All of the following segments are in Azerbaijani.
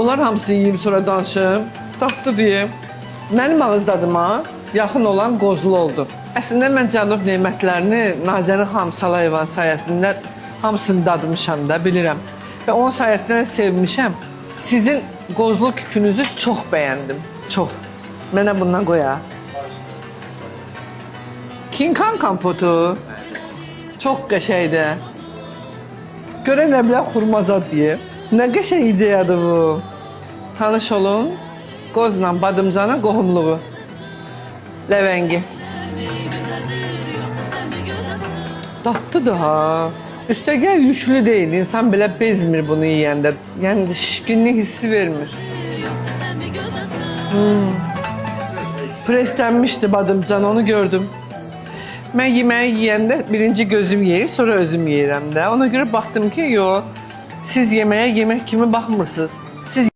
Onlar hamısını yiyib sonra danışım. Tatlı deyim. Mənim ağız dadıma yaxın olan qozlu oldu. Əslində mən cənub nemətlərini Nazənin Xamsalayeva sayəsində hamısını dadmışam da, bilirəm. Və onun sayəsində sevmişəm. Sizin qozlu kükünüzü çox bəyəndim. Çox. Mənə bundan qoya. King Kong kompotu. Çox qəşəkdir. Görən nə bilən xurmazad deyə. Nə qəşəng ideyadır bu. Tanış olun. Qozla badımcanın qohumluğu. Ləvəngi. Dadlıdır ha. Üstəgəl yüklü deyil. İnsan belə bezmir bunu yeyəndə. Yəni şişkinlik hissi vermir. Preslənmişdi badımcan, onu gördüm. Mən yeməyi yeyəndə birinci gözüm yeyir, sonra özüm yeyirəm də. Ona görə baxdım ki, yox, siz yeməyə yemək kimi baxmırsınız. Siz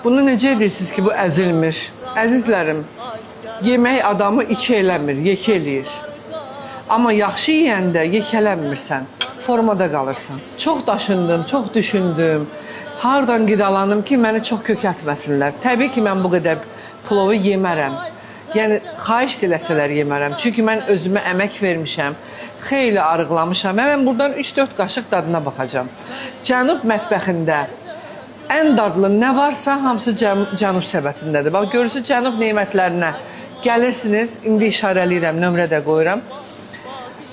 bunu necə edirsiniz ki, bu əzilmir? Əzizlərim, yemək adamı iki eləmir, yekə eləyir. Amma yaxşı yeyəndə yekələnmirsən, formada qalırsan. Çox daşındım, çox düşündüm. Hardan qidalanım ki, məni çox kökəltməsinlər. Təbii ki, mən bu qədər plovu yemərəm. Yəni, xahiş diləsələr yemərəm. Çünki mən özümə əmək vermişəm, xeyli arıqlamışam və mən buradan 3-4 qaşıq dadına baxacam. Cənub mətbəxində ən dadlı nə varsa, hamısı cənub səbətindədir. Bax, görürsünüz, cənub nemətlərinə gəlirsiniz, indi işarəliyirəm, nömrə də qoyuram.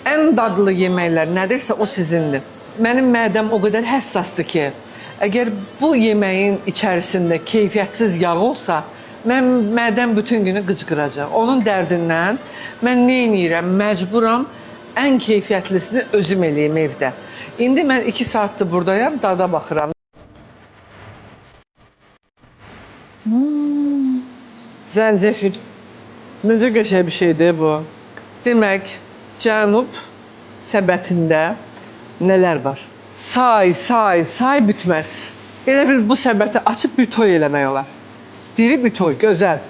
Ən dadlı yeməklər nədirsə, o sizindir. Mənim mədəm o qədər həssasdır ki, əgər bu yeməyin içərisində keyfiyyətsiz yağ olsa, mən mədəm bütün günü qıcqıracaq. Onun dərdindən mən nə edirəm? Məcburam ən keyfiyyətlisini özüm eləyim evdə. İndi mən 2 saatdır buradayam, dada baxıram. Zəncəfil. Necə qəşəng bir şeydir bu. Demək, cənub səbətində nələr var? Say bitməz. Elə bil bu səbəti açıb bir toy eləmək olar. Diri bir toy, gözəl.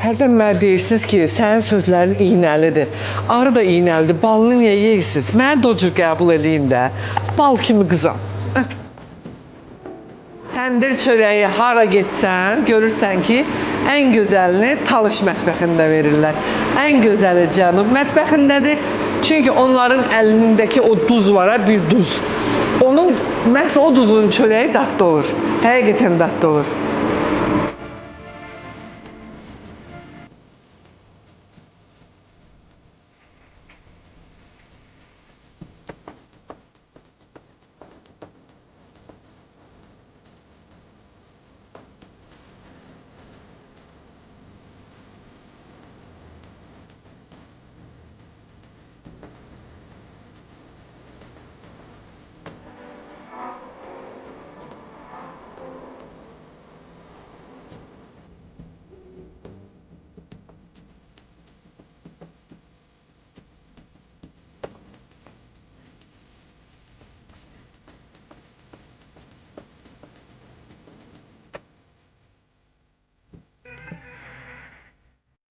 Hərdən mənə deyirsiniz ki, sənin sözlərin iynəlidir. Arı da iynəlidir, balını niyə yeyirsiniz? Mənə docur qəbul eləyin də, bal kimi qızam. Təndir çörəyi hara getsən, görürsən ki, ən gözəlini Talış mətbəxində verirlər. Ən gözəli cənub mətbəxindədir. Çünki onların əlindəki o duz var, bir duz. Onun, məhz o duzun çörəyi dadlı olur. Həqiqətən dadlı olur.